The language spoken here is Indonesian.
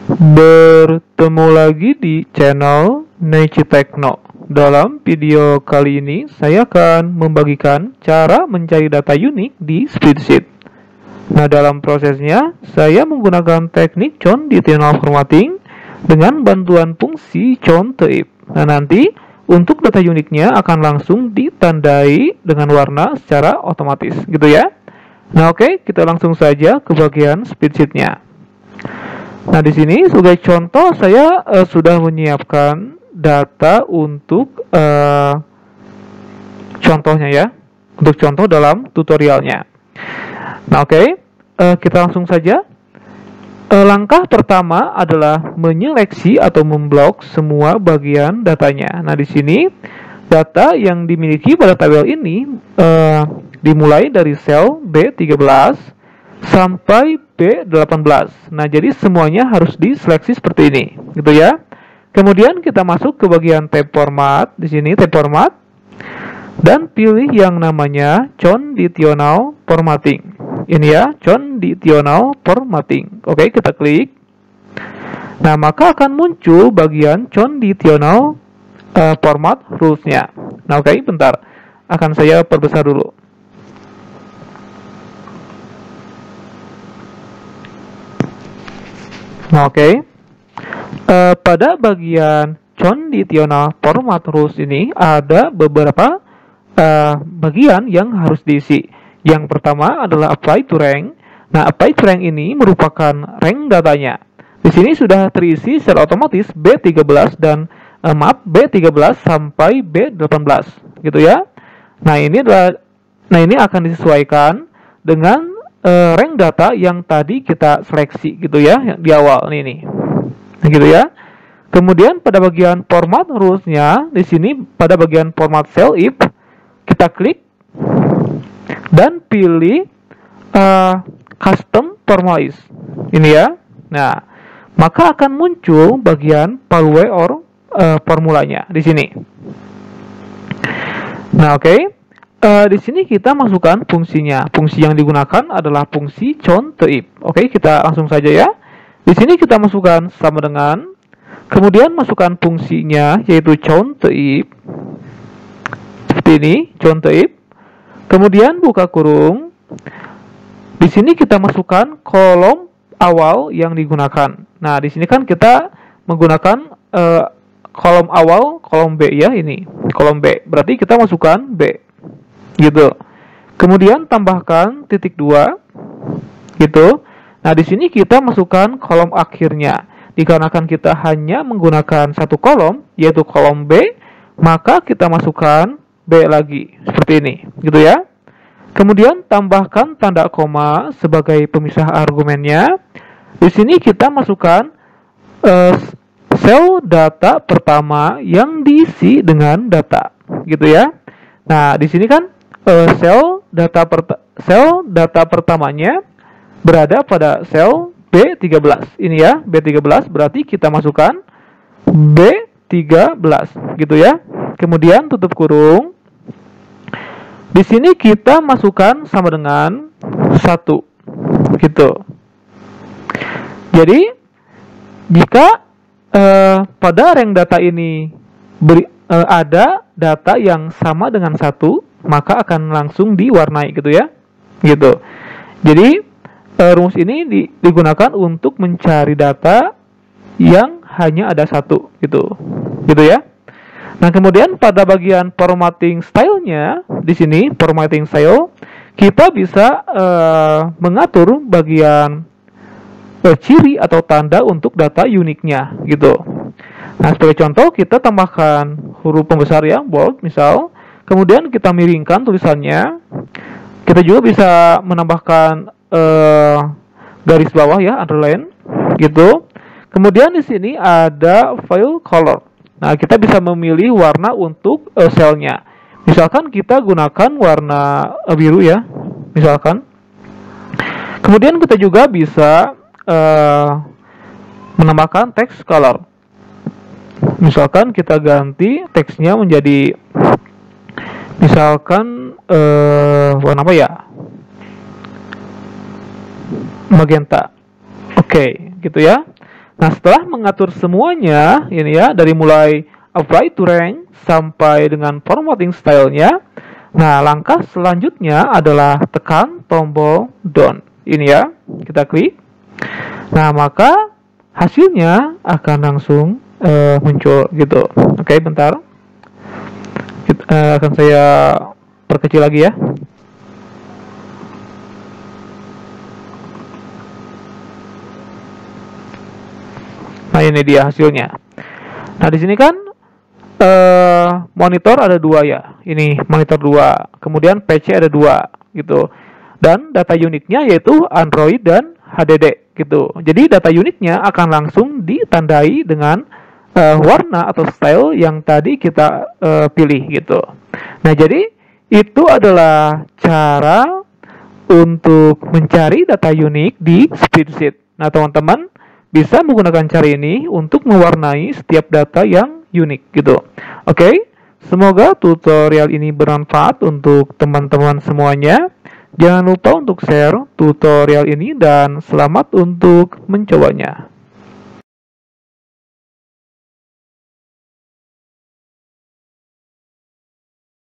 Bertemu lagi di channel Neichi Tekno. Dalam video kali ini, saya akan membagikan cara mencari data unik di spreadsheet. Nah, dalam prosesnya, saya menggunakan teknik conditional formatting dengan bantuan fungsi conType. Nah, nanti untuk data uniknya akan langsung ditandai dengan warna secara otomatis, gitu ya. Nah, oke, kita langsung saja ke bagian spreadsheetnya. Nah, di sini sebagai contoh saya sudah menyiapkan data untuk contohnya ya, untuk contoh dalam tutorialnya. Nah, oke, kita langsung saja. Langkah pertama adalah menyeleksi atau memblok semua bagian datanya. Nah, di sini data yang dimiliki pada tabel ini dimulai dari sel B13 sampai B18. Nah, jadi semuanya harus diseleksi seperti ini, gitu ya. Kemudian kita masuk ke bagian tab format. Di sini tab format dan pilih yang namanya conditional formatting. Ini ya, conditional formatting. Oke, kita klik. Nah, maka akan muncul bagian conditional format rules-nya. Nah, oke, bentar. Akan saya perbesar dulu. Nah, oke. Pada bagian conditional format rules ini ada beberapa bagian yang harus diisi. Yang pertama adalah apply to rank. Nah, apply to rank ini merupakan rank datanya. Di sini sudah terisi secara otomatis B13 dan B13 sampai B18, gitu ya. Nah, ini akan disesuaikan dengan rank data yang tadi kita seleksi, gitu ya, yang di awal ini. Nah, gitu ya. Kemudian pada bagian format rules-nya, di sini pada bagian format cell if, kita klik dan pilih custom formalize. Ini ya. Nah, maka akan muncul bagian pathway or formulanya di sini. Nah, oke. Di sini kita masukkan fungsinya. Fungsi yang digunakan adalah fungsi conType. Oke, kita langsung saja ya. Di sini kita masukkan sama dengan, kemudian masukkan fungsinya yaitu conType. Seperti ini, conType. Kemudian buka kurung. Di sini kita masukkan kolom awal yang digunakan. Nah, di sini kan kita menggunakan kolom awal, kolom B ya, ini kolom B. Berarti kita masukkan B. Gitu. Kemudian tambahkan titik 2 gitu. Nah, di sini kita masukkan kolom akhirnya. Dikarenakan kita hanya menggunakan satu kolom, yaitu kolom B, maka kita masukkan B lagi seperti ini, gitu ya. Kemudian tambahkan tanda koma sebagai pemisah argumennya. Di sini kita masukkan sel data pertama yang diisi dengan data, gitu ya. Nah, di sini kan sel data pertamanya berada pada sel B13. Ini ya, B13 berarti kita masukkan B13 gitu ya. Kemudian tutup kurung. Di sini kita masukkan sama dengan 1 gitu. Jadi jika pada rank data ini ada data yang sama dengan 1, maka akan langsung diwarnai gitu ya, gitu. Jadi rumus ini digunakan untuk mencari data yang hanya ada 1 gitu ya. Nah, kemudian pada bagian formatting style-nya, di sini formatting style, kita bisa mengatur bagian ciri atau tanda untuk data uniknya gitu. Nah, sebagai contoh kita tambahkan huruf pembesar ya, bold misal. Kemudian kita miringkan tulisannya. Kita juga bisa menambahkan garis bawah ya, underline gitu. Kemudian di sini ada file color. Nah, kita bisa memilih warna untuk selnya. Misalkan kita gunakan warna biru ya, misalkan. Kemudian kita juga bisa menambahkan text color. Misalkan kita ganti teksnya menjadi misalkan warna apa ya, magenta. Oke, gitu ya. Nah, setelah mengatur semuanya, ini ya, dari mulai apply to rank sampai dengan formatting stylenya, nah, langkah selanjutnya adalah tekan tombol done. Ini ya, kita klik. Nah, maka hasilnya akan langsung muncul gitu. Oke, bentar. Akan saya perkecil lagi ya. Nah, ini dia hasilnya. Nah, di sini kan monitor ada 2 ya. Ini monitor 2. Kemudian PC ada 2 gitu. Dan data unitnya yaitu Android dan HDD gitu. Jadi data unitnya akan langsung ditandai dengan warna atau style yang tadi kita pilih gitu. Nah, jadi itu adalah cara untuk mencari data unik di spreadsheet. Nah, teman-teman bisa menggunakan cara ini untuk mewarnai setiap data yang unik gitu. Oke, semoga tutorial ini bermanfaat untuk teman-teman semuanya. Jangan lupa untuk share tutorial ini dan selamat untuk mencobanya.